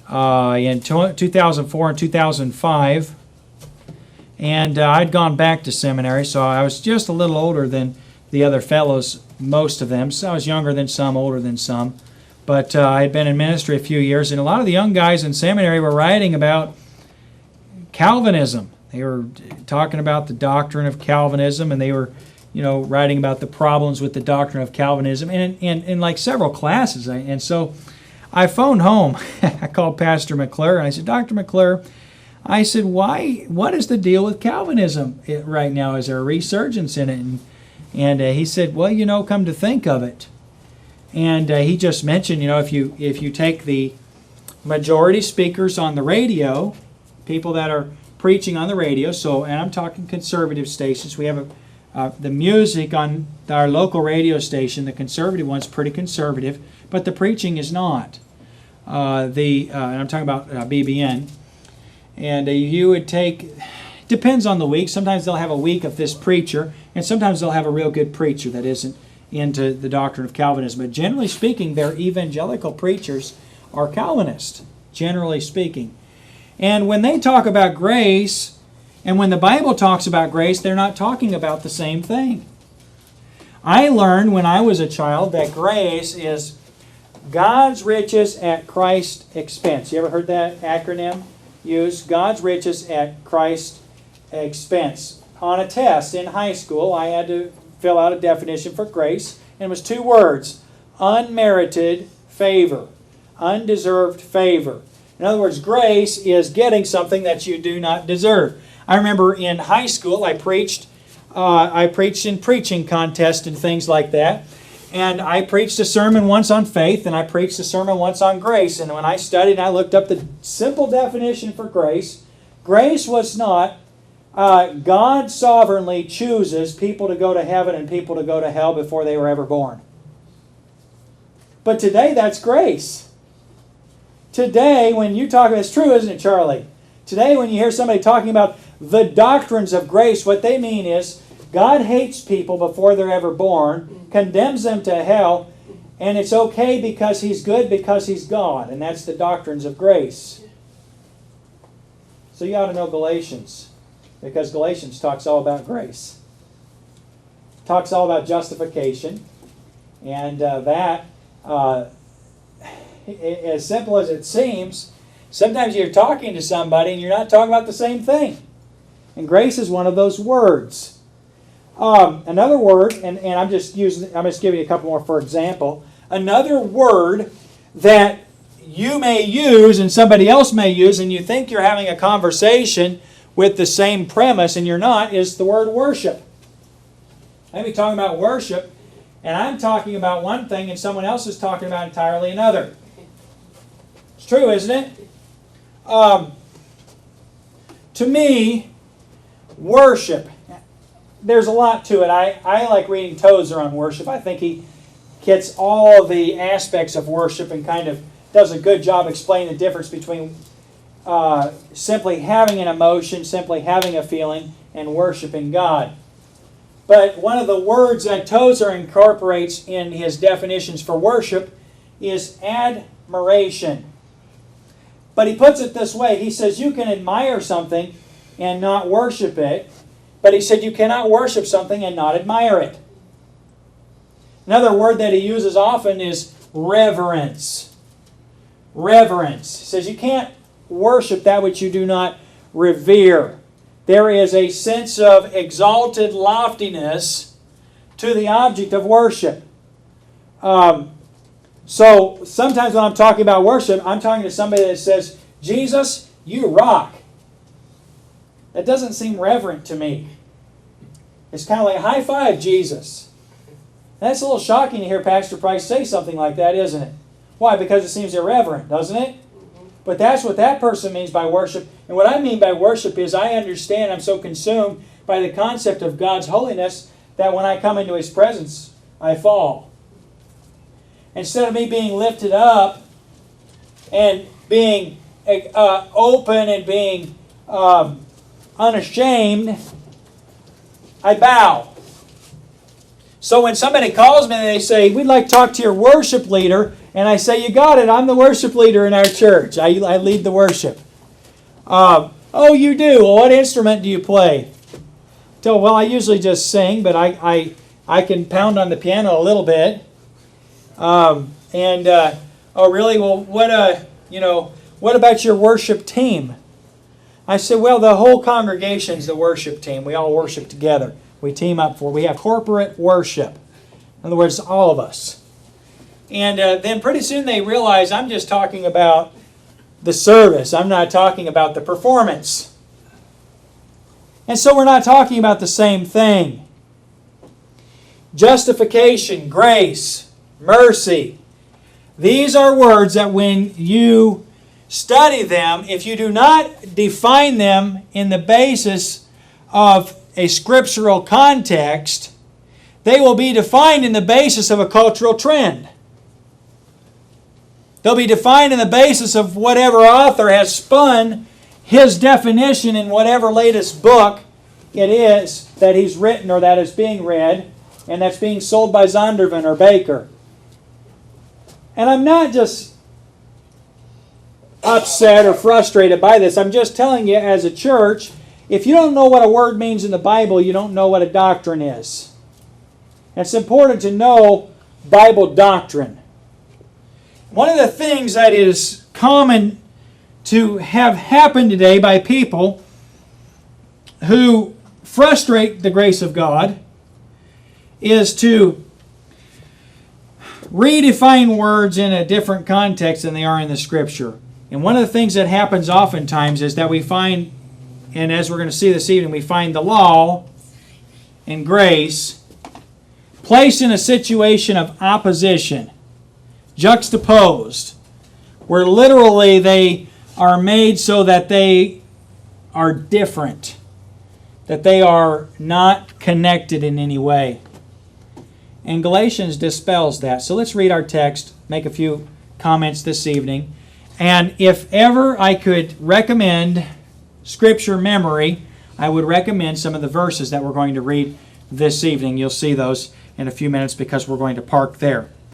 in 2004 and 2005. And I'd gone back to seminary, so I was just a little older than the other fellows, most of them. So I was younger than some, older than some. But I had been in ministry a few years, and a lot of the young guys in seminary were writing about Calvinism. They were talking about the doctrine of Calvinism, and they were, writing about the problems with the doctrine of Calvinism in like several classes. And so I phoned home. I called Pastor McClure, and I said, Dr. McClure, I said, what is the deal with Calvinism right now? Is there a resurgence in it? And he said, well, come to think of it. And he just mentioned, if you take the majority speakers on the radio, people that are preaching on the radio, and I'm talking conservative stations. We have the music on our local radio station, the conservative one's pretty conservative, but the preaching is not. And I'm talking about BBN. And you would take, depends on the week. Sometimes they'll have a week of this preacher, and sometimes they'll have a real good preacher that isn't into the doctrine of Calvinism. But generally speaking, their evangelical preachers are Calvinist, generally speaking. And when they talk about grace, and when the Bible talks about grace, they're not talking about the same thing. I learned when I was a child that grace is God's riches at Christ's expense. You ever heard that acronym used? God's riches at Christ's expense. On a test in high school, I had to fill out a definition for grace, and it was 2 words: unmerited favor, undeserved favor. In other words, grace is getting something that you do not deserve. I remember in high school, I preached in preaching contests and things like that. And I preached a sermon once on faith, and I preached a sermon once on grace. And when I studied, I looked up the simple definition for grace. Grace was not God sovereignly chooses people to go to heaven and people to go to hell before they were ever born. But today, that's grace. Today, when you talk, it's true, isn't it, Charlie? Today, when you hear somebody talking about the doctrines of grace, what they mean is God hates people before they're ever born, condemns them to hell, and it's okay because He's good because He's God. And that's the doctrines of grace. So you ought to know Galatians, because Galatians talks all about grace. Talks all about justification. And as simple as it seems, sometimes you're talking to somebody and you're not talking about the same thing. And grace is one of those words. Another word, and I'm just giving you a couple more for example. Another word that you may use and somebody else may use, and you think you're having a conversation with the same premise and you're not, is the word worship. I may be talking about worship, and I'm talking about one thing and someone else is talking about entirely another. It's true, isn't it? To me, worship, there's a lot to it. I like reading Tozer on worship. I think he gets all the aspects of worship and kind of does a good job explaining the difference between simply having an emotion, simply having a feeling, and worshiping God. But one of the words that Tozer incorporates in his definitions for worship is admiration. But he puts it this way. He says you can admire something and not worship it. But he said you cannot worship something and not admire it. Another word that he uses often is reverence. Reverence. He says you can't worship that which you do not revere. There is a sense of exalted loftiness to the object of worship. So sometimes when I'm talking about worship, I'm talking to somebody that says, Jesus, you rock. That doesn't seem reverent to me. It's kind of like, high five, Jesus. That's a little shocking to hear Pastor Price say something like that, isn't it? Why? Because it seems irreverent, doesn't it? But that's what that person means by worship. And what I mean by worship is I understand, I'm so consumed by the concept of God's holiness that when I come into His presence, I fall. Instead of me being lifted up and being open and being unashamed, I bow. So when somebody calls me and they say, we'd like to talk to your worship leader, And I say, you got it. I'm the worship leader in our church. I lead the worship. Oh, you do? Well, what instrument do you play? Well, I usually just sing, but I can pound on the piano a little bit. Oh, really? Well, what about your worship team? I said, well, the whole congregation's the worship team. We all worship together. We team up we have corporate worship. In other words, all of us. And then pretty soon they realize I'm just talking about the service. I'm not talking about the performance. And so we're not talking about the same thing. Justification, grace, mercy. These are words that when you study them, if you do not define them in the basis of a scriptural context, they will be defined in the basis of a cultural trend. They'll be defined in the basis of whatever author has spun his definition in whatever latest book it is that he's written or that is being read and that's being sold by Zondervan or Baker. And I'm not just upset or frustrated by this. I'm just telling you, as a church, if you don't know what a word means in the Bible, you don't know what a doctrine is. It's important to know Bible doctrine. One of the things that is common to have happen today by people who frustrate the grace of God is to redefine words in a different context than they are in the Scripture. And one of the things that happens oftentimes is that we find, and as we're going to see this evening, we find the law and grace placed in a situation of opposition, juxtaposed, where literally they are made so that they are different, that they are not connected in any way. And Galatians dispels that. So let's read our text, make a few comments this evening. And if ever I could recommend Scripture memory, I would recommend some of the verses that we're going to read this evening. You'll see those in a few minutes because we're going to park there.